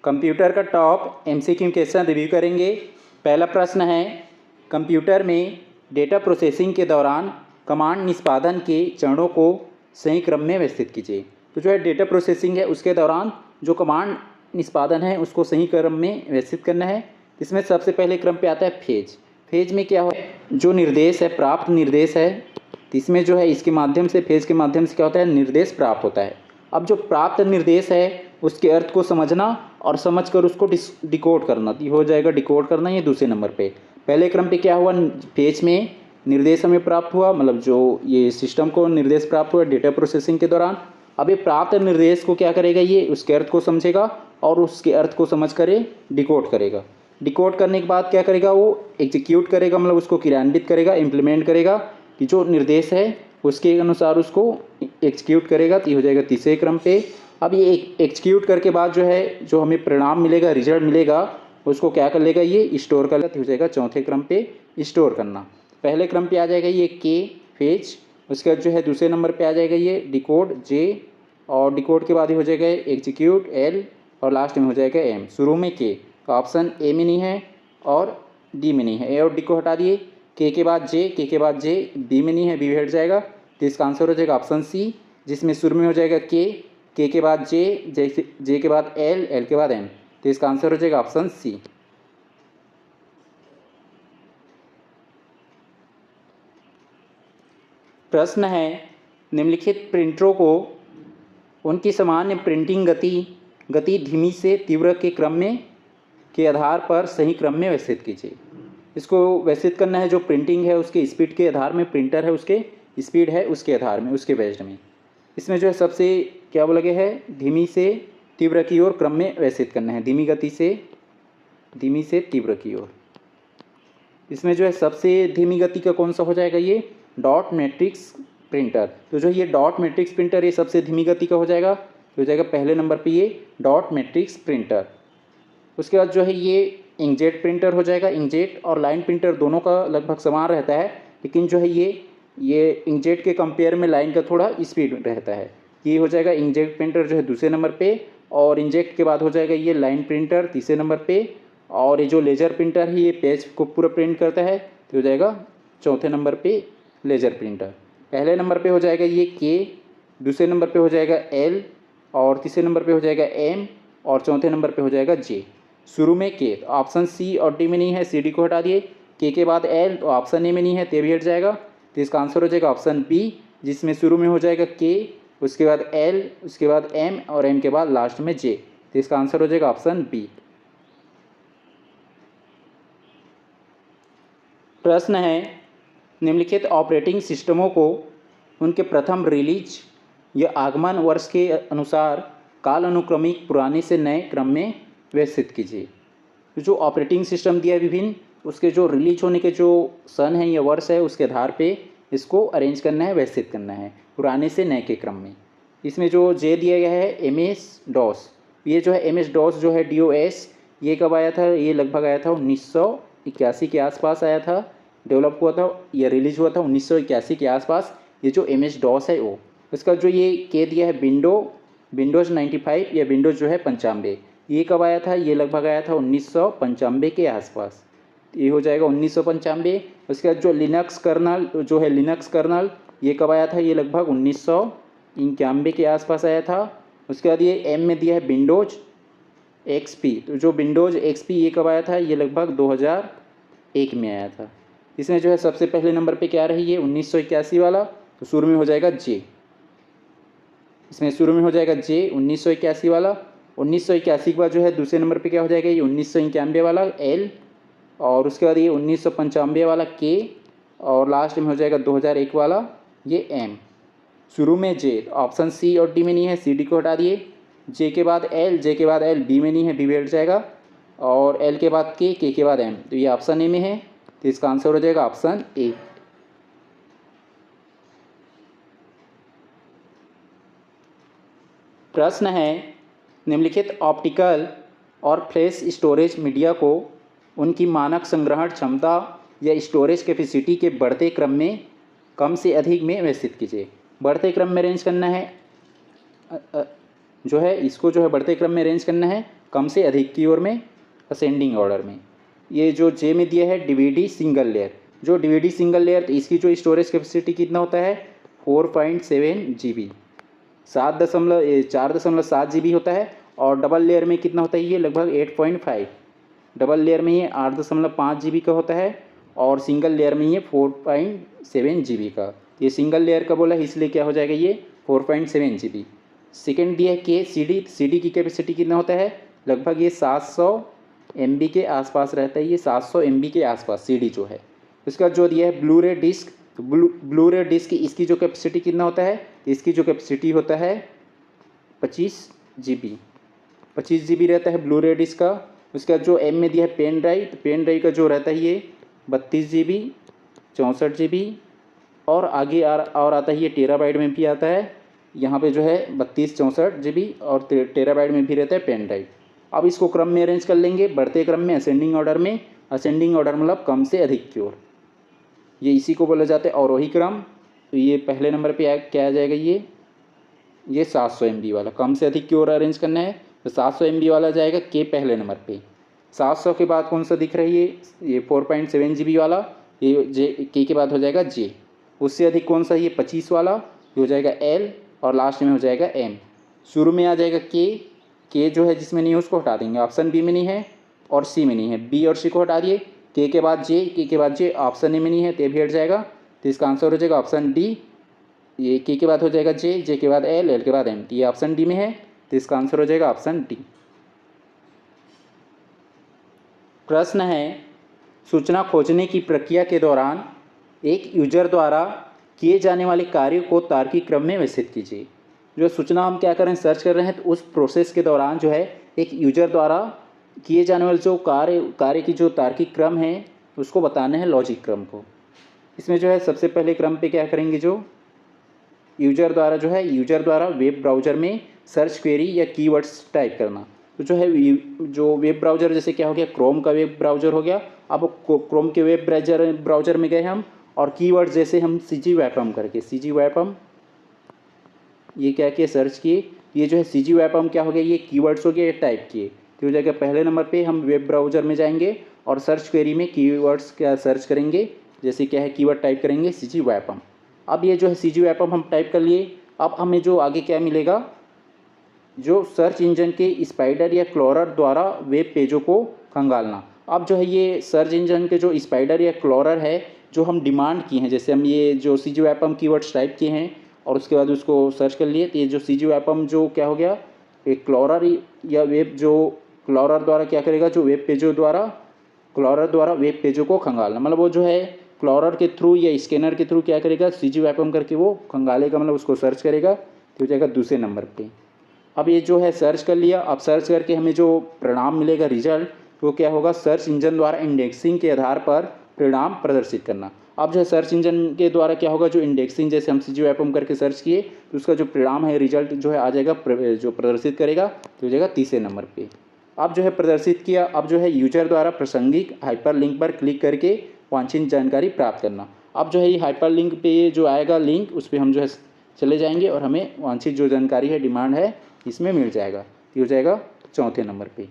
Computer का top MCQ question review करेंगे। पहला प्रश्न है, कंप्यूटर में डेटा प्रोसेसिंग के दौरान कमांड निष्पादन के चरणों को सही क्रम में व्यवस्थित कीजिए। तो जो है डेटा प्रोसेसिंग है उसके दौरान जो कमांड निष्पादन है उसको सही क्रम में व्यवस्थित करना है। इसमें सबसे पहले क्रम पे आता है फेज। फेज में क्या हो, जो निर्देश है प्राप्त निर्देश है, इसमें जो है इसके माध्यम से फेज के माध्यम से क्या होता है, निर्देश प्राप्त होता है। अब जो प्राप्त निर्देश है उसके अर्थ को समझना और समझकर उसको डिकोड करना, ये हो जाएगा डिकोड करना। ये दूसरे नंबर पे। पहले क्रम पे क्या हुआ, फेज में निर्देश हमें प्राप्त हुआ, मतलब जो ये सिस्टम को निर्देश प्राप्त हुआ डेटा प्रोसेसिंग के दौरान। अब ये प्राप्त निर्देश को क्या करेगा, ये उसके अर्थ को समझेगा और उसके अर्थ को समझ कर डिकोड करेगा। डिकोड करने के बाद क्या करेगा, वो एग्जीक्यूट करेगा, मतलब उसको क्रियान्वित करेगा, इम्प्लीमेंट करेगा कि जो निर्देश है उसके अनुसार उसको एग्जीक्यूट करेगा। तो ये हो जाएगा तीसरे क्रम पे। अब ये एग्जीक्यूट करके बाद जो है जो हमें परिणाम मिलेगा, रिजल्ट मिलेगा, उसको क्या कर लेगा, ये स्टोर कर लेगा। हो जाएगा चौथे क्रम पे स्टोर करना। पहले क्रम पे आ जाएगा ये के फेज, उसके बाद जो है दूसरे नंबर पे आ जाएगा ये डिकोड जे, और डिकोड के बाद ही हो जाएगा एग्जीक्यूट एल, और लास्ट में हो जाएगा एम। शुरू में के, तो ऑप्शन ए में नहीं है और डी में नहीं है। ए और डी को हटा दिए, के बाद जे, के बाद जे, बी में नहीं है, बी भी हट जाएगा। तो इसका आंसर हो जाएगा ऑप्शन सी, जिसमें शुरू में हो जाएगा के बाद जे, जे के बाद एल, एल के बाद एम। तो इसका आंसर हो जाएगा ऑप्शन सी। प्रश्न है, निम्नलिखित प्रिंटरों को उनकी सामान्य प्रिंटिंग गति धीमी से तीव्र के क्रम में के आधार पर सही क्रम में व्यवस्थित कीजिए। इसको व्यवस्थित करना है, जो प्रिंटिंग है उसके स्पीड के आधार में, प्रिंटर है उसके स्पीड है उसके आधार में, उसके बेस्ड में। इसमें जो है सबसे क्या बोला गया है, धीमी से तीव्र की ओर क्रम में व्यवस्थित करना है, धीमी गति से धीमी से तीव्र की ओर। इसमें जो है सबसे धीमी गति का कौन सा हो जाएगा, ये डॉट मैट्रिक्स प्रिंटर। तो जो ये डॉट मैट्रिक्स प्रिंटर ये सबसे धीमी गति का हो जाएगा, तो हो जाएगा पहले नंबर पे ये डॉट मैट्रिक्स प्रिंटर। उसके बाद जो है ये इंकजेट प्रिंटर हो जाएगा। इंकजेट और लाइन प्रिंटर दोनों का लगभग समान रहता है, लेकिन जो है ये इंकजेट के कंपेयर में लाइन का थोड़ा स्पीड रहता है। ये हो जाएगा इंकजेट प्रिंटर जो है दूसरे नंबर पे, और इंजेक्ट के बाद हो जाएगा ये लाइन प्रिंटर तीसरे नंबर पे, और ये जो लेजर प्रिंटर है ये पेज को पूरा प्रिंट करता है, तो हो जाएगा चौथे नंबर पे लेजर प्रिंटर। पहले नंबर पे हो जाएगा ये के, दूसरे नंबर पे हो जाएगा एल, और तीसरे नंबर पे हो जाएगा एम, और चौथे नंबर पे हो जाएगा जे। शुरू में के, तो ऑप्शन सी और डी में नहीं है, सी डी को हटा दिए। के बाद एल, तो ऑप्शन ए में नहीं है, ते भी हट जाएगा। तो इसका आंसर हो जाएगा ऑप्शन बी, जिसमें शुरू में हो जाएगा के, उसके बाद एल, उसके बाद एम, और एम के बाद लास्ट में जे। तो इसका आंसर हो जाएगा ऑप्शन बी। प्रश्न है, निम्नलिखित ऑपरेटिंग सिस्टमों को उनके प्रथम रिलीज या आगमन वर्ष के अनुसार कालानुक्रमिक पुराने से नए क्रम में व्यवस्थित कीजिए। तो जो ऑपरेटिंग सिस्टम दिया है विभिन्न, उसके जो रिलीज होने के जो सन है या वर्ष है उसके आधार पे इसको अरेंज करना है, व्यवस्थित करना है पुराने से नए के क्रम में। इसमें जो जे दिया गया है MS DOS, ये जो है MS DOS जो है DOS, ये कब आया था, ये लगभग आया था 1981 के आसपास आया था, डेवलप हुआ था, ये रिलीज हुआ था 1981 के आसपास। ये जो MS DOS है वो, इसका जो ये के दिया है विंडोज़ 95 या विंडोज़ जो है 95, ये कब आया था, ये लगभग आया था 1995 के आसपास। ये हो जाएगा 1995। उसके बाद जो लिनक्स कर्नल जो है लिनक्स कर्नल, ये कब आया था, ये लगभग 1991 के आसपास आया था। उसके बाद ये एम में दिया है विंडोज XP, तो जो विंडोज XP ये कब आया था, ये लगभग 2001 में आया था। इसमें जो है सबसे पहले नंबर पे क्या रही है 1981 वाला, तो शुरू में हो जाएगा जे, इसमें शुरू में हो जाएगा जे 1981 वाला। 1981 के बाद जो है दूसरे नंबर पे क्या हो जाएगा, ये 1991 वाला एल, और उसके बाद ये 1995 वाला के, और लास्ट में हो जाएगा 2001 वाला ये एम। शुरू में जे, ऑप्शन सी और डी में नहीं है, सी डी को हटा दिए। जे के बाद एल, जे के बाद एल, बी में नहीं है, बी भी हट जाएगा, और एल के बाद के के बाद एम, तो ये ऑप्शन ए में है। तो इसका आंसर हो जाएगा ऑप्शन ए। प्रश्न है, निम्नलिखित ऑप्टिकल और फ्लैश स्टोरेज मीडिया को उनकी मानक संग्रहण क्षमता या स्टोरेज कैपेसिटी के बढ़ते क्रम में कम से अधिक में व्यवस्थित कीजिए। बढ़ते क्रम में अरेंज करना है, जो है इसको जो है बढ़ते क्रम में अरेंज करना है, कम से अधिक की ओर में असेंडिंग ऑर्डर में। ये जो जे में दिया है डीवीडी सिंगल लेयर, जो डीवीडी सिंगल लेयर तो इसकी जो स्टोरेज कैपेसिटी कितना होता है 4.7 GB, 4.7 GB होता है। और डबल लेयर में कितना होता है ये लगभग 8.5, डबल लेयर में ये 8.5 GB का होता है और सिंगल लेयर में ये 4.7 GB का। ये सिंगल लेयर का बोला है इसलिए क्या हो जाएगा ये 4.7 GB। सेकेंड दिया है के सी डी की कैपेसिटी कितना होता है लगभग ये 700 MB के आसपास रहता है, ये 700 MB के आसपास सी डी जो है। उसका जो दिया है ब्लू रे डिस्क, तो ब्लू रे डिस्क इसकी जो कैपेसिटी कितना होता है, इसकी जो कैपेसिटी होता है 25 GB रहता है ब्लू रे डिस्क का। उसका जो एम में दिया है पेन ड्राइव, तो पेन ड्राइव का जो रहता है ये 32 GB, 64 GB और आगे और आता है ये टेराबाइट में भी आता है। यहाँ पे जो है 32, 64 GB और टेराबाइट में भी रहता है पेन ड्राइव। अब इसको क्रम में अरेंज कर लेंगे, बढ़ते क्रम में असेंडिंग ऑर्डर में। असेंडिंग ऑर्डर मतलब कम से अधिक की ओर, ये इसी को बोला जाता है अवरोही क्रम। तो ये पहले नंबर पे क्या आ जाएगा ये 700 MB वाला कम से अधिक की ओर अरेंज करना है, तो 700 MB वाला जाएगा के पहले नंबर पे। 700 के बाद कौन सा दिख रहा है ये 4.7 GB वाला, ये जे के बाद हो जाएगा जे। उससे अधिक कौन सा ये 25 वाला, ये हो जाएगा एल और लास्ट में हो जाएगा एम। शुरू में आ जाएगा के जो है जिसमें नहीं है उसको हटा देंगे, ऑप्शन बी में नहीं है और सी में नहीं है, बी और सी को हटा दिए। के बाद जे ऑप्शन ए में नहीं है तो भी हट जाएगा, तो इसका आंसर हो जाएगा ऑप्शन डी। ये के बाद हो जाएगा जे के बाद एल के बाद एम, ये ऑप्शन डी में है तो इसका आंसर हो जाएगा ऑप्शन डी। प्रश्न है सूचना खोजने की प्रक्रिया के दौरान एक यूजर द्वारा किए जाने वाले कार्यों को तार्किक क्रम में व्यवस्थित कीजिए। जो सूचना हम क्या कर रहे हैं सर्च कर रहे हैं, तो उस प्रोसेस के दौरान जो है एक यूजर द्वारा किए जाने वाले जो कार्य की जो तार्किक क्रम है उसको बताना है लॉजिक क्रम को। इसमें जो है सबसे पहले क्रम पे क्या करेंगे, जो यूजर द्वारा वेब ब्राउज़र में सर्च क्वेरी या कीवर्ड्स टाइप करना। तो जो है जो वेब ब्राउज़र जैसे क्या हो गया क्रोम का वेब ब्राउज़र हो गया, अब क्रोम के वेब ब्राउज़र में गए हम और कीवर्ड जैसे हम सीजी वेपम ये क्या किए सर्च किए, ये जो है सीजी वेपम क्या हो गया ये कीवर्ड्स हो गया, ये टाइप किए। तो हो जाएगा पहले नंबर पे हम वेब ब्राउज़र में जाएंगे और सर्च क्वेरी में कीवर्ड्स क्या सर्च करेंगे, जैसे क्या है कीवर्ड टाइप करेंगे सीजी वेपम। अब ये जो है सीजी वेपम हम टाइप कर लिए। अब हमें जो आगे क्या मिलेगा, जो सर्च इंजन के स्पाइडर या क्लॉरर द्वारा वेब पेजों को खंगालना। अब जो है ये सर्च इंजन के जो स्पाइडर या क्लॉरर है जो हम डिमांड किए हैं, जैसे हम ये जो सीजी वेपम कीवर्ड्स टाइप किए हैं और उसके बाद उसको सर्च कर लिए, तो ये जो सीजी वेपम जो क्या हो गया एक क्लॉरर या वेब जो क्लॉरर द्वारा क्या करेगा, जो वेब पेजों द्वारा क्लॉरर द्वारा वेब पेजों को खंगालना, मतलब वो जो है क्लॉरर के थ्रू या स्कैनर के थ्रू क्या करेगा सीजी वेपम करके वो खंगालेगा, मतलब उसको सर्च करेगा। तो हो जाएगा दूसरे नंबर पे। अब ये जो है सर्च कर लिया, अब सर्च करके हमें जो परिणाम मिलेगा रिजल्ट, तो क्या होगा सर्च इंजन द्वारा इंडेक्सिंग के आधार पर परिणाम प्रदर्शित करना। अब जो है सर्च इंजन के द्वारा क्या होगा, जो इंडेक्सिंग जैसे हम सीजी वेपम करके सर्च किए तो उसका जो परिणाम है रिजल्ट जो है आ जाएगा जो प्रदर्शित करेगा, तो हो जाएगा तीसरे नंबर पे। अब जो है प्रदर्शित किया, अब जो है यूजर द्वारा प्रासंगिक हाइपरलिंक पर क्लिक करके वांछित जानकारी प्राप्त करना। अब जो है ये हाइपरलिंक पे ये जो आएगा लिंक उस पर हम जो है चले जाएंगे और हमें वांछित जो जानकारी है डिमांड है इसमें मिल जाएगा, ये हो जाएगा चौथे नंबर पे।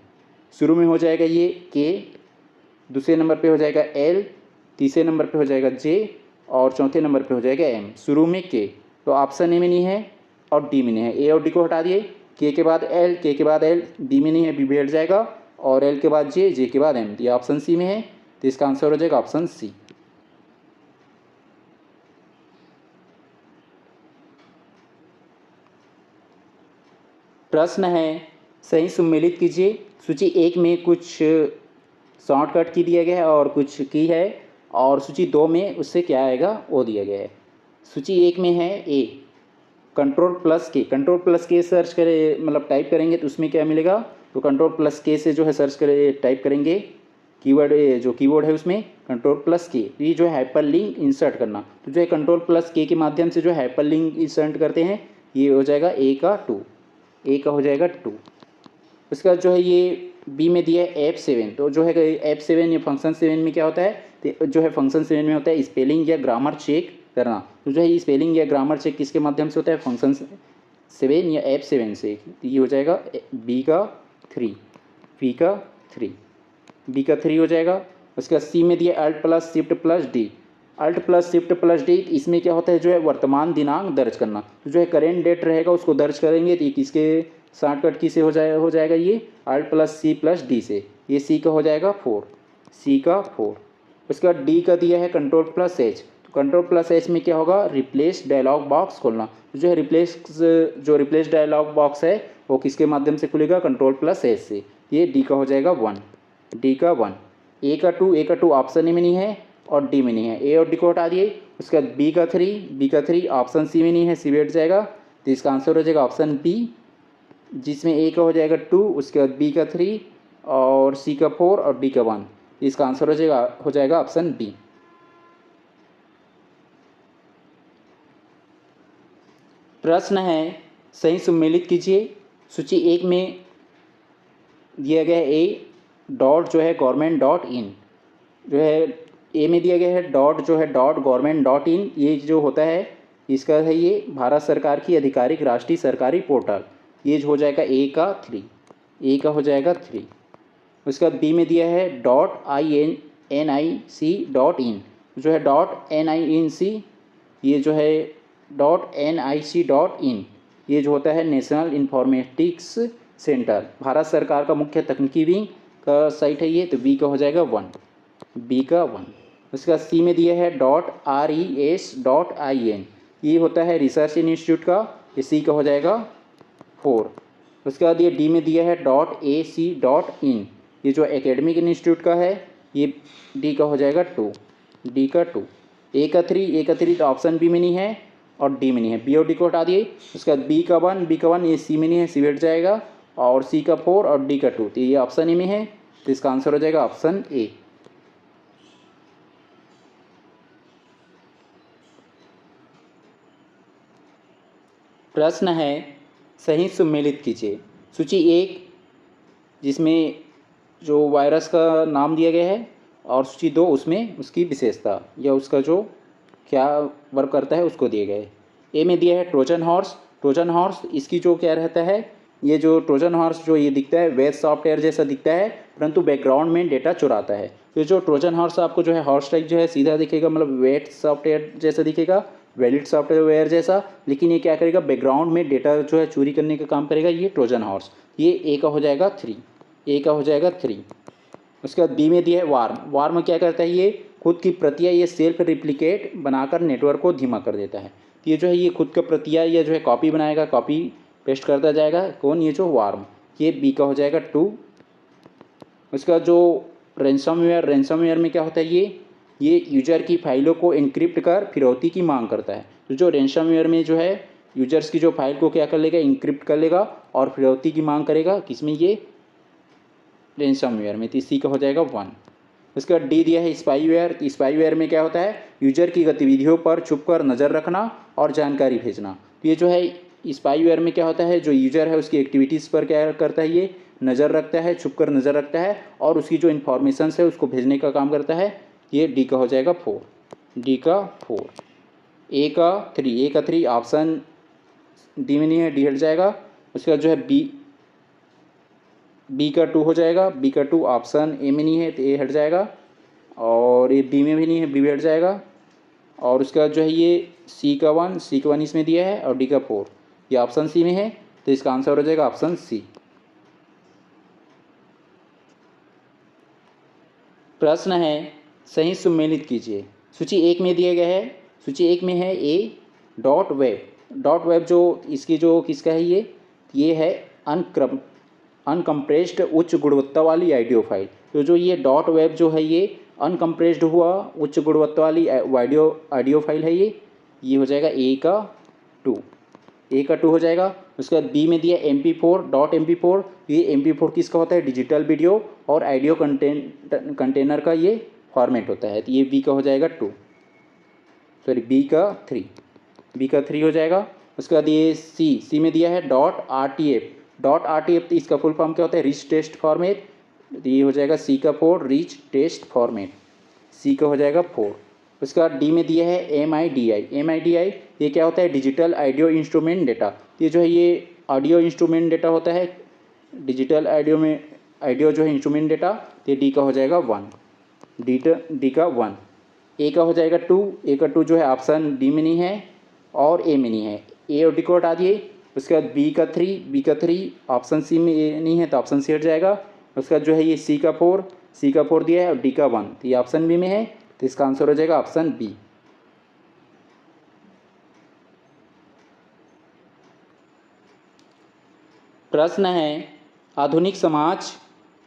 शुरू में हो जाएगा ये के, दूसरे नंबर पे हो जाएगा एल, तीसरे नंबर पे हो जाएगा जे और चौथे नंबर पे हो जाएगा एम। शुरू में के, तो ऑप्शन ए में नहीं है और डी में नहीं है, ए और डी को हटा दिए। के बाद एल, के बाद एल, डी में नहीं है बी भी हट जाएगा और एल के बाद जे के बाद एम, ये ऑप्शन सी में है, तो इसका आंसर हो जाएगा ऑप्शन सी। प्रश्न है सही सम्मिलित कीजिए। सूची एक में कुछ शॉर्टकट की दिया गया है और कुछ की है, और सूची दो में उससे क्या आएगा वो दिया गया है। सूची एक में है ए कंट्रोल प्लस के सर्च करें, मतलब टाइप करेंगे तो उसमें क्या मिलेगा, तो कंट्रोल प्लस के से जो है सर्च करें टाइप करेंगे कीवर्ड, जो कीवर्ड है उसमें कंट्रोल प्लस के, तो ये जो है हाइपर लिंक इंसर्ट करना, तो जो है कंट्रोल प्लस के माध्यम से जो है हाइपर लिंक इंसर्ट करते हैं, ये हो जाएगा ए का हो जाएगा 2। उसके बाद जो है ये बी में दिया है F7, तो जो है F7 या फंक्शन 7 में क्या होता है, तो जो है फंक्शन 7 में होता है स्पेलिंग या ग्रामर चेक करना। तो जो है ये स्पेलिंग या ग्रामर चेक किसके माध्यम से होता है, फंक्शन 7 या F7 से, तो ये हो जाएगा बी का 3। वी का 3, बी का 3 हो जाएगा। उसके बाद सी में दिया alt plus shift plus D. Alt plus shift plus D, इसमें क्या होता है जो है वर्तमान दिनांक दर्ज करना। तो जो है करेंट डेट रहेगा उसको दर्ज करेंगे, तो ये किसके शॉर्टकट की से हो जाएगा ये alt plus C plus D से। ये सी का हो जाएगा 4, सी का 4। उसके बाद डी का दिया है कंट्रोल प्लस एच। तो कंट्रोल प्लस एच में क्या होगा, रिप्लेस डायलॉग बॉक्स खोलना। तो जो है रिप्लेस डायलॉग बॉक्स है वो किसके माध्यम से खुलेगा, कंट्रोल प्लस एच से। ये डी का हो जाएगा 1, डी का 1। ए का 2 ऑप्शन ए में नहीं है और डी में नहीं है, ए और डी को हटा दिए। उसके बाद बी का 3 ऑप्शन सी में नहीं है, सी में हट जाएगा। तो इसका आंसर हो जाएगा ऑप्शन बी, जिसमें ए का हो जाएगा 2, उसके बाद बी का 3 और सी का 4 और डी का 1। इसका आंसर हो जाएगा ऑप्शन बी। प्रश्न है सही सम्मिलित कीजिए। सूची 1 में दिया गया है ए डॉट जो है गवर्नमेंट डॉट इन, जो है ए में दिया गया है डॉट जो है डॉट गवर्नमेंट डॉट इन। ये जो होता है इसका है ये भारत सरकार की आधिकारिक राष्ट्रीय सरकारी पोर्टल। ये जो हो जाएगा ए का 3, ए का हो जाएगा 3। उसका बी में दिया है डॉट NIC डॉट इन, जो है डॉट NINC, ये जो है डॉट NIC डॉट इन। ये जो होता है नेशनल इंफॉर्मेटिक्स सेंटर, भारत सरकार का मुख्य तकनीकी विंग का साइट है ये। तो बी का हो जाएगा 1, बी का 1। उसका सी में दिया है डॉट RES डॉट IN, ये होता है रिसर्च इंस्टीट्यूट का। ये सी का हो जाएगा 4। उसके बाद ये डी में दिया है डॉट AC डॉट इन, ये जो एकेडमिक इंस्टीट्यूट का है। ये डी का हो जाएगा 2, डी का 2। ए का 3 तो ऑप्शन बी में नहीं है और डी में नहीं है, बी और डी को हटा दिए। उसके बाद बी का 1, ये सी में नहीं है, सी हट जाएगा। और सी का 4 और डी का 2, तो ये ऑप्शन ए में है। तो इसका आंसर हो जाएगा ऑप्शन ए। प्रश्न है सही सम्मिलित कीजिए। सूची 1 जिसमें जो वायरस का नाम दिया गया है, और सूची 2 उसमें उसकी विशेषता या उसका जो क्या वर्क करता है उसको दिए गए। ए में दिया है ट्रोजन हॉर्स। ट्रोजन हॉर्स इसकी जो क्या रहता है, ये जो ट्रोजन हॉर्स जो ये दिखता है वेब सॉफ्टवेयर जैसा दिखता है, परंतु बैकग्राउंड में डेटा चुराता है। तो जो ट्रोजन हॉर्स आपको जो है हॉर्स टाइप जो है सीधा दिखेगा, मतलब वेट सॉफ्टवेयर जैसा दिखेगा, वैलिड सॉफ्टवेयर जैसा, लेकिन ये क्या करेगा, बैकग्राउंड में डेटा जो है चोरी करने का काम करेगा। ये ट्रोजन हॉर्स, ये ए का हो जाएगा 3, ए का हो जाएगा 3। उसके बाद बी में दिया है वार्म। वार्म क्या करता है, ये खुद की प्रतियां ये सेल्फ रिप्लिकेट बनाकर नेटवर्क को धीमा कर देता है। तो ये जो है ये खुद का प्रतियां या जो है कॉपी बनाएगा, कॉपी पेस्ट करता जाएगा। कौन, ये जो वार्म। ये बी का हो जाएगा 2। उसके बाद जो रेंसमवेयर में क्या होता है, ये यूजर की फाइलों को इनक्रिप्ट कर फिरौती की मांग करता है। तो जो रेंसमवेयर में जो है यूजर्स की जो फाइल को क्या कर लेगा, इनक्रिप्ट कर लेगा और फिरौती की मांग करेगा। किसमें, ये रेंसमवेयर में। तो इसी का हो जाएगा 1। उसके बाद डी दिया है स्पाईवेयर। स्पाईवेयर में क्या होता है, यूजर की गतिविधियों पर छुपकर नज़र रखना और जानकारी भेजना। तो ये जो है स्पाईवेयर में क्या होता है, जो यूजर है उसकी एक्टिविटीज़ पर क्या करता है, ये नज़र रखता है, छुपकर नज़र रखता है और उसकी जो इन्फॉर्मेशन है उसको भेजने का काम करता है। ये डी का हो जाएगा 4, डी का 4। ए का 3 ऑप्शन डी में नहीं है, डी हट जाएगा। उसके बाद जो है बी का 2 हो जाएगा, बी का 2 ऑप्शन ए में नहीं है तो ए हट जाएगा। और ये बी में भी नहीं है, बी भी हट जाएगा। और उसके बाद जो है ये सी का 1 इसमें दिया है और डी का 4 ये ऑप्शन सी में है। तो इसका आंसर हो जाएगा ऑप्शन सी। प्रश्न है सही सम्मिलित कीजिए। सूची 1 में दिया गया है, सूची 1 में है ए डॉट वेब। डॉट वेब जो इसकी जो किसका है, ये है अनकम्प्रेस्ड उच्च गुणवत्ता वाली ऑडियो फाइल। तो जो ये डॉट वेब जो है ये अनकम्प्रेस्ड हुआ उच्च गुणवत्ता वाली ऑडियो फाइल है। ये हो जाएगा ए का 2, ए का 2 हो जाएगा। उसके बाद बी में दिया MP4 डॉट MP4। ये MP4 किसका होता है, डिजिटल वीडियो और ऑडियो कंटेनर का ये फॉर्मेट होता है। तो ये बी का हो जाएगा 2, सॉरी बी का 3, बी का 3 हो जाएगा। उसके बाद ये सी में दिया है डॉट RTF। डॉट RTF इसका फुल फॉर्म क्या होता है, रिच टेस्ट फॉर्मेट। तो ये हो जाएगा सी का 4, रिच टेस्ट फॉर्मेट, सी का हो जाएगा 4। उसके बाद डी में दिया है MIDI। ये क्या होता है, डिजिटल ऑडियो इंस्ट्रूमेंट डेटा। ये जो है ये ऑडियो इंस्ट्रूमेंट डेटा होता है, डिजिटल ऑडियो में ऑडियो जो है इंस्ट्रूमेंट डेटा, तो डी का हो जाएगा 1, डी का 1। ए का हो जाएगा 2, ए का 2 जो है ऑप्शन डी में नहीं है और ए में नहीं है, ए और डी को हटा दिए। उसके बाद बी का 3 ऑप्शन सी में ए नहीं है तो ऑप्शन सी हट जाएगा। उसके बाद जो है ये सी का 4 दिया है और डी का 1, तो ये ऑप्शन बी में है, तो इसका आंसर हो जाएगा ऑप्शन बी। प्रश्न है, आधुनिक समाज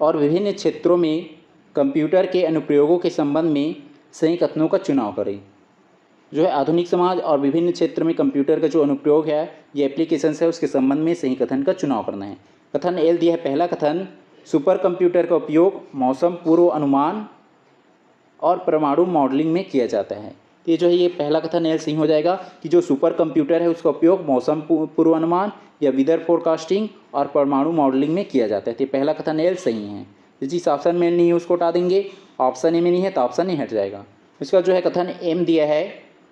और विभिन्न क्षेत्रों में कंप्यूटर के अनुप्रयोगों के संबंध में सही कथनों का चुनाव करें। जो है आधुनिक समाज और विभिन्न क्षेत्र में कंप्यूटर का जो अनुप्रयोग है, ये एप्लीकेशन है, उसके संबंध में सही कथन का चुनाव करना है। कथन एल दिया है, पहला कथन, सुपर कंप्यूटर का उपयोग मौसम पूर्व अनुमान और परमाणु मॉडलिंग में किया जाता है। तो ये जो है ये पहला कथन एल सही हो जाएगा कि जो सुपर कंप्यूटर है उसका उपयोग मौसम पूर्व अनुमान या वेदर फोरकास्टिंग और परमाणु मॉडलिंग में किया जाता है। तो पहला कथन एल सही है। जिस ऑप्शन में नहीं है उसको हटा देंगे, ऑप्शन ए में नहीं है तो ऑप्शन ए हट जाएगा। इसका जो है कथन एम दिया है,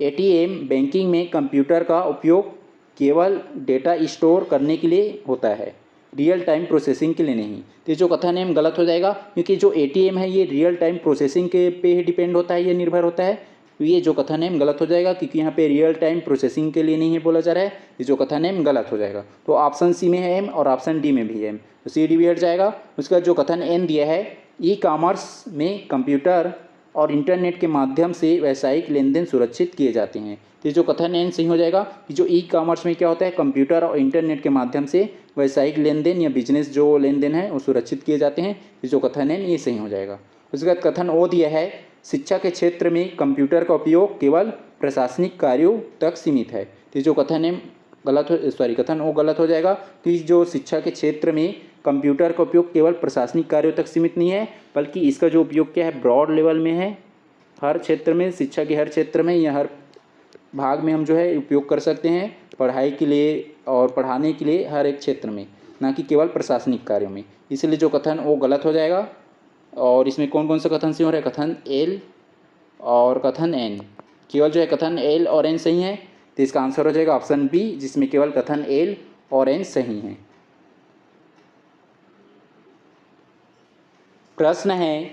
एटीएम बैंकिंग में कंप्यूटर का उपयोग केवल डेटा स्टोर करने के लिए होता है, रियल टाइम प्रोसेसिंग के लिए नहीं। तो जो कथन एम गलत हो जाएगा, क्योंकि जो एटीएम है ये रियल टाइम प्रोसेसिंग के पे ही डिपेंड होता है, ये निर्भर होता है। तो ये जो कथन एम गलत हो जाएगा, क्योंकि यहाँ पे रियल टाइम प्रोसेसिंग के लिए नहीं है बोला जा रहा है, ये जो कथन एम गलत हो जाएगा। तो ऑप्शन सी में है एम और ऑप्शन डी में भी एम, तो सी डी भी हट जाएगा। उसका जो कथन एन दिया है, ई कॉमर्स में कंप्यूटर और इंटरनेट के माध्यम से व्यावसायिक लेन देन सुरक्षित किए जाते हैं। तो जो कथन एन सही हो जाएगा कि जो ई कॉमर्स में क्या होता है, कंप्यूटर और इंटरनेट के माध्यम से व्यावसायिक लेन देन या बिजनेस जो लेन देन है वो सुरक्षित किए जाते हैं। तो जो कथन एन ये सही हो जाएगा। उसके बाद कथन ओ दिया है, शिक्षा के क्षेत्र में कंप्यूटर का उपयोग केवल प्रशासनिक कार्यों तक सीमित है। तो जो कथन एम कथन ओ गलत हो जाएगा कि जो शिक्षा के क्षेत्र में कंप्यूटर का उपयोग केवल प्रशासनिक कार्यों तक सीमित नहीं है, बल्कि इसका जो उपयोग क्या है, ब्रॉड लेवल में है, हर क्षेत्र में, शिक्षा के हर क्षेत्र में या हर भाग में हम जो है उपयोग कर सकते हैं, पढ़ाई के लिए और पढ़ाने के लिए हर एक क्षेत्र में, ना कि केवल प्रशासनिक कार्यों में। इसलिए जो कथन वो गलत हो जाएगा। और इसमें कौन कौन सा कथन सही हो रहा है, कथन एल और कथन एन, केवल जो है कथन एल और एन सही है। तो इसका आंसर हो जाएगा ऑप्शन बी, जिसमें केवल कथन एल और एन सही हैं। प्रश्न है,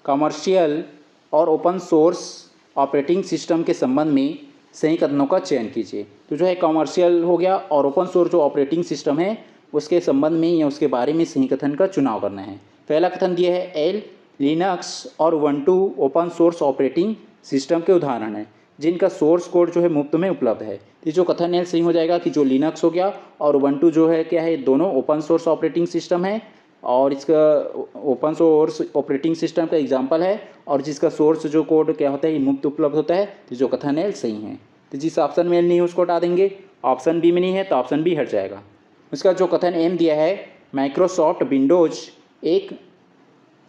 कमर्शियल और ओपन सोर्स ऑपरेटिंग सिस्टम के संबंध में सही कथनों का चयन कीजिए। तो जो है कमर्शियल हो गया और ओपन सोर्स जो ऑपरेटिंग सिस्टम है उसके संबंध में या उसके बारे में सही कथन का चुनाव करना है। पहला कथन दिया है, एल, लिनक्स और Ubuntu open source operating system के उदाहरण हैं जिनका सोर्स कोड जो है मुफ्त में उपलब्ध है। तो जो कथन एल सही हो जाएगा कि जो लिनक्स हो गया और उबुंटू जो है क्या है, दोनों ओपन सोर्स ऑपरेटिंग सिस्टम है और इसका ओपन सोर्स ऑपरेटिंग सिस्टम का एग्जांपल है और जिसका सोर्स जो कोड क्या होता है ये मुफ्त उपलब्ध होता है। तो जो कथन एल सही है। तो जिस ऑप्शन में एल नहीं है उसको हटा देंगे, ऑप्शन बी में नहीं है तो ऑप्शन बी हट जाएगा। उसका जो कथन एम दिया है, माइक्रोसॉफ्ट विंडोज एक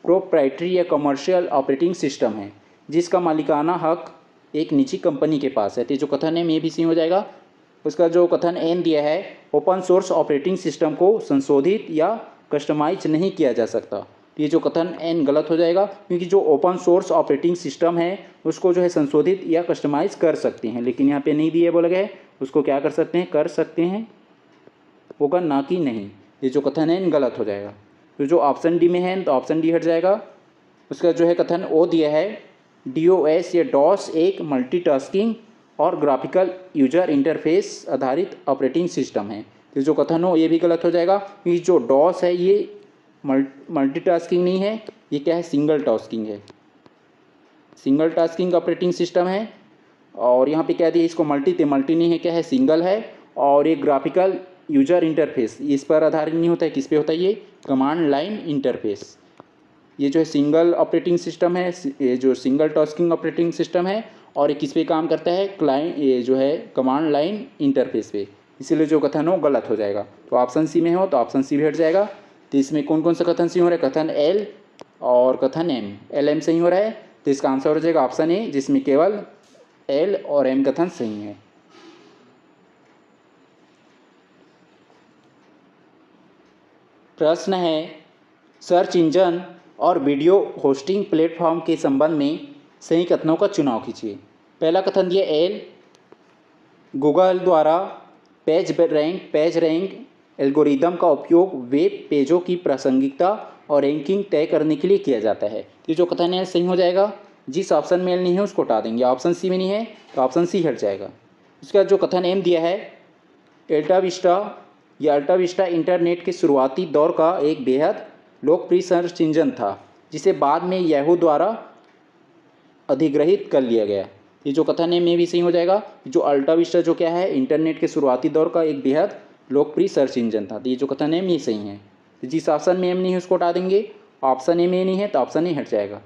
प्रोप्राइटरी या कमर्शियल ऑपरेटिंग सिस्टम है जिसका मालिकाना हक एक निजी कंपनी के पास है। तो जो कथन एम ये भी सही हो जाएगा। उसका जो कथन एन दिया है, ओपन सोर्स ऑपरेटिंग सिस्टम को संशोधित या कस्टमाइज नहीं किया जा सकता। ये जो कथन एन गलत हो जाएगा, क्योंकि जो ओपन सोर्स ऑपरेटिंग सिस्टम है उसको जो है संशोधित या कस्टमाइज कर सकते हैं, लेकिन यहाँ पे नहीं दिए बोला गया है, उसको क्या कर सकते हैं, कर सकते हैं होगा, ना कि नहीं। ये जो कथन एन गलत हो जाएगा। तो जो ऑप्शन डी में है तो ऑप्शन डी हट जाएगा। उसका जो है कथन ओ दिया है, DOS या डॉस एक मल्टीटास्किंग और ग्राफिकल यूजर इंटरफेस आधारित ऑपरेटिंग सिस्टम है। तो जो कथन हो ये भी गलत हो जाएगा, क्योंकि जो डॉस है ये मल्टीटास्किंग नहीं है, ये क्या है, सिंगल टास्किंग है, सिंगल टास्किंग ऑपरेटिंग सिस्टम है। और यहाँ पे क्या दिया, इसको मल्टी नहीं है, क्या है, सिंगल है। और ये ग्राफिकल यूजर इंटरफेस इस पर आधारित नहीं होता है, किस पे होता है, ये कमांड लाइन इंटरफेस। ये जो है सिंगल ऑपरेटिंग सिस्टम है, ये जो सिंगल टास्किंग ऑपरेटिंग सिस्टम है और ये किस पे काम करता है, क्लाइंट, ये जो है कमांड लाइन इंटरफेस पे। इसीलिए जो कथन हो गलत हो जाएगा। तो ऑप्शन सी में हो तो ऑप्शन सी भी हट जाएगा। तो इसमें कौन कौन सा कथन सही हो रहा है, कथन एल और कथन एम, एल एम सही हो रहा है। तो इसका आंसर हो जाएगा ऑप्शन ए, जिसमें केवल एल और एम कथन सही है। प्रश्न है, सर्च इंजन और वीडियो होस्टिंग प्लेटफॉर्म के संबंध में सही कथनों का चुनाव कीजिए। पहला कथन दिया एल, गूगल द्वारा पेज रैंक एल्गोरिदम का उपयोग वेब पेजों की प्रासंगिकता और रैंकिंग तय करने के लिए किया जाता है। तो जो कथन है सही हो जाएगा। जिस ऑप्शन में एल नहीं है उसको हटा देंगे, ऑप्शन सी में नहीं है तो ऑप्शन सी हट जाएगा। उसका जो कथन एम दिया है, अल्टा विस्टा इंटरनेट के शुरुआती दौर का एक बेहद लोकप्रिय सर्च इंजन था जिसे बाद में याहू द्वारा अधिग्रहित कर लिया गया। ये जो कथन है में भी सही हो जाएगा। जो अल्टा विस्टा जो क्या है, इंटरनेट के शुरुआती दौर का एक बेहद लोकप्रिय सर्च इंजन था। तो ये जो कथन है ये सही है। तो जिस ऑप्शन में एम नहीं है उसको हटा देंगे, ऑप्शन ए में नहीं है तो ऑप्शन ए हट जाएगा।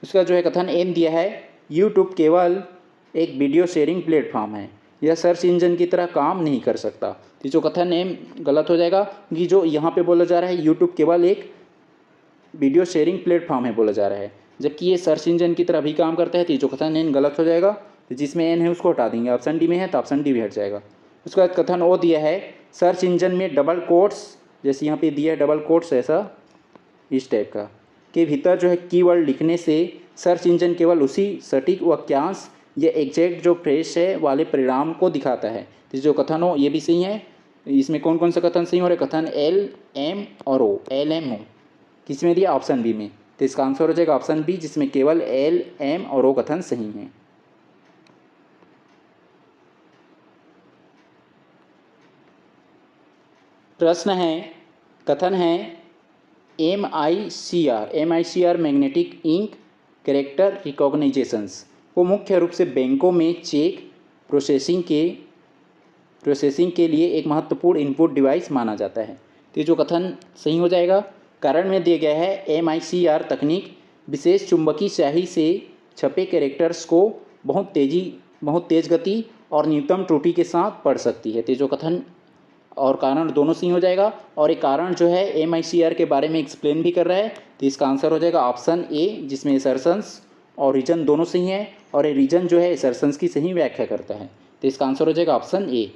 उसका जो है कथन एम दिया है, यूट्यूब केवल एक वीडियो शेयरिंग प्लेटफॉर्म है, यह सर्च इंजन की तरह काम नहीं कर सकता। तो जो कथन एम गलत हो जाएगा कि जो यहाँ पे बोला जा रहा है यूट्यूब केवल एक वीडियो शेयरिंग प्लेटफॉर्म है बोला जा रहा है, जबकि ये सर्च इंजन की तरह भी काम करता है। तो जो कथन एन गलत हो जाएगा। तो जिसमें एन है उसको हटा देंगे, ऑप्शन डी में है तो ऑप्शन डी भी हट जाएगा। उसका कथन ओ दिया है, सर्च इंजन में डबल कोट्स, जैसे यहाँ पे दिया है डबल कोट्स ऐसा इस टाइप का, के भीतर जो है कीवर्ड लिखने से सर्च इंजन केवल उसी सटीक वाक्यांश या एग्जैक्ट जो फ्रेज है वाले परिणाम को दिखाता है। तो जो कथन हो ये भी सही है। इसमें कौन कौन सा कथन सही हो रहा है, कथन एल, एम और ओ, एल, एम, ओ किस में दिया, ऑप्शन बी में। तो इसका आंसर हो जाएगा ऑप्शन बी, जिसमें केवल एल, एम और ओ कथन सही हैं। प्रश्न है, कथन है MICR मैग्नेटिक इंक कैरेक्टर रिकॉग्नाइजेशंस को मुख्य रूप से बैंकों में चेक प्रोसेसिंग के लिए एक महत्वपूर्ण इनपुट डिवाइस माना जाता है। तो ये जो कथन सही हो जाएगा। कारण में दिया गया है, MICR तकनीक विशेष चुंबकीय स्याही से छपे कैरेक्टर्स को बहुत तेज गति और न्यूनतम त्रुटि के साथ पढ़ सकती है। तो जो कथन और कारण दोनों सही हो जाएगा। और एक कारण जो है MICR के बारे में एक्सप्लेन भी कर रहा है। तो इसका आंसर हो जाएगा ऑप्शन ए, जिसमें असर्शंस और रीजन दोनों सही हैं, और ये रीजन जो है असर्शंस की सही व्याख्या करता है। तो इसका आंसर हो जाएगा ऑप्शन ए।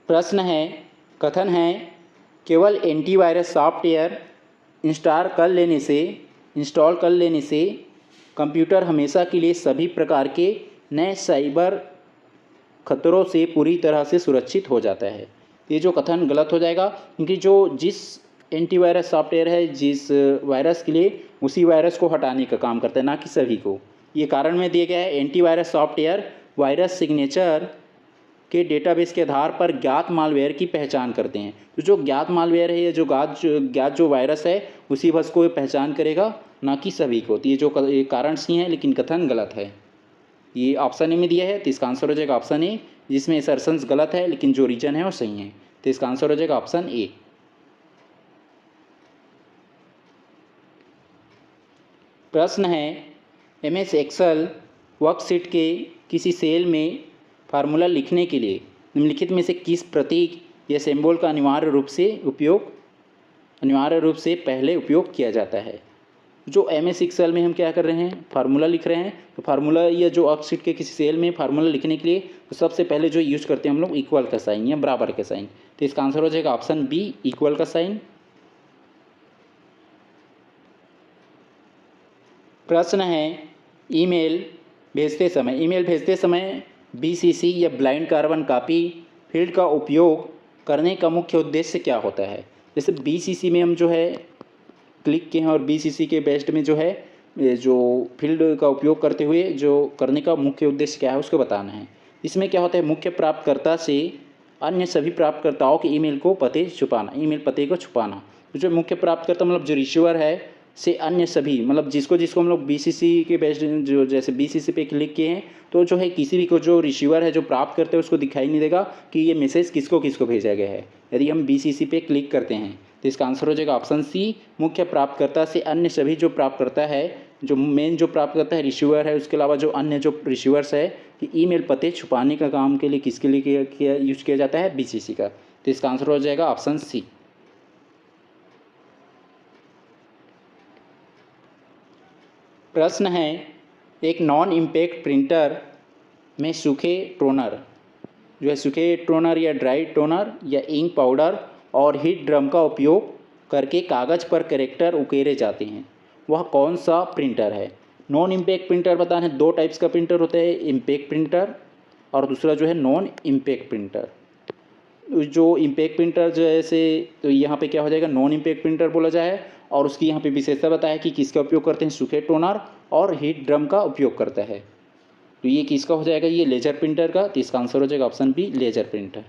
प्रश्न है, कथन है केवल एंटीवायरस सॉफ्टवेयर इंस्टॉल कर लेने से कंप्यूटर हमेशा के लिए सभी प्रकार के नए साइबर खतरों से पूरी तरह से सुरक्षित हो जाता है। ये जो कथन गलत हो जाएगा, क्योंकि जिस एंटीवायरस सॉफ्टवेयर है जिस वायरस के लिए उसी वायरस को हटाने का काम करता है, ना कि सभी को। ये कारण में दिया गया है, एंटीवायरस सॉफ्टवेयर वायरस सिग्नेचर के डेटाबेस के आधार पर ज्ञात मालवेयर की पहचान करते हैं। तो जो ज्ञात मालवेयर है या जो ज्ञात जो वायरस है उसी बस को पहचान करेगा, ना कि सभी को। तो ये जो कारण सही है लेकिन कथन गलत है। ये ऑप्शन ए में दिया है, तो इसका आंसर हो जाएगा ऑप्शन ए, जिसमें असर्शंस गलत है लेकिन जो रीजन है वो सही है। तो इसका आंसर हो जाएगा ऑप्शन ए। प्रश्न है, MS एक्सेल वर्कशीट के किसी सेल में फार्मूला लिखने के लिए निम्नलिखित में से किस प्रतीक या सिंबल का अनिवार्य रूप से पहले उपयोग किया जाता है। जो MS एक्सेल में हम क्या कर रहे हैं, फार्मूला लिख रहे हैं। तो फार्मूला या जो वर्कशीट के किसी सेल में फार्मूला लिखने के लिए तो सबसे पहले जो यूज करते हैं हम लोग इक्वल का साइन या बराबर का साइन। तो इसका आंसर हो जाएगा ऑप्शन बी, इक्वल का साइन। प्रश्न है, ईमेल भेजते समय BCC या ब्लाइंड कार्बन कॉपी फील्ड का उपयोग करने का मुख्य उद्देश्य क्या होता है। जैसे BCC में हम जो है क्लिक किए हैं और BCC के बेस्ट में जो है जो फील्ड का उपयोग करते हुए जो करने का मुख्य उद्देश्य क्या है उसको बताना है। इसमें क्या होता है, मुख्य प्राप्तकर्ता से अन्य सभी प्राप्तकर्ताओं के ईमेल पते को छुपाना। तो जो मुख्य प्राप्तकर्ता मतलब जो रिसीवर है से अन्य सभी मतलब जिसको हम लोग BCC के बेस्ड जो जैसे BCC पे क्लिक किए हैं तो जो है किसी भी को जो रिसीवर है जो प्राप्त करते हैं उसको दिखाई नहीं देगा कि ये मैसेज किसको भेजा गया है यदि हम BCC पे क्लिक करते हैं। तो इसका आंसर हो जाएगा ऑप्शन सी, मुख्य प्राप्तकर्ता से अन्य सभी जो प्राप्तकर्ता है, जो मेन जो प्राप्तकर्ता है रिसीवर है, उसके अलावा जो अन्य जो रिसीवर्स है कि ईमेल पते छुपाने का काम के लिए किसके लिए यूज किया जाता है, BCC का। तो इसका आंसर हो जाएगा ऑप्शन सी। प्रश्न है, एक नॉन इम्पैक्ट प्रिंटर में सूखे टोनर या ड्राई टोनर या इंक पाउडर और हीट ड्रम का उपयोग करके कागज़ पर कैरेक्टर उकेरे जाते हैं, वह कौन सा प्रिंटर है। नॉन इम्पैक्ट प्रिंटर बताना है, दो टाइप्स का प्रिंटर होता है, इम्पैक्ट प्रिंटर और दूसरा जो है नॉन इम्पैक्ट प्रिंटर। जो इम्पैक्ट प्रिंटर जो है से तो यहाँ पे क्या हो जाएगा, नॉन इम्पैक्ट प्रिंटर बोला जाए। और उसकी यहाँ पे विशेषता बताया कि किसका उपयोग करते हैं, सूखे टोनर और हीट ड्रम का उपयोग करता है। तो ये किसका हो जाएगा, ये लेजर प्रिंटर का। तो इसका आंसर हो जाएगा ऑप्शन बी, लेजर प्रिंटर।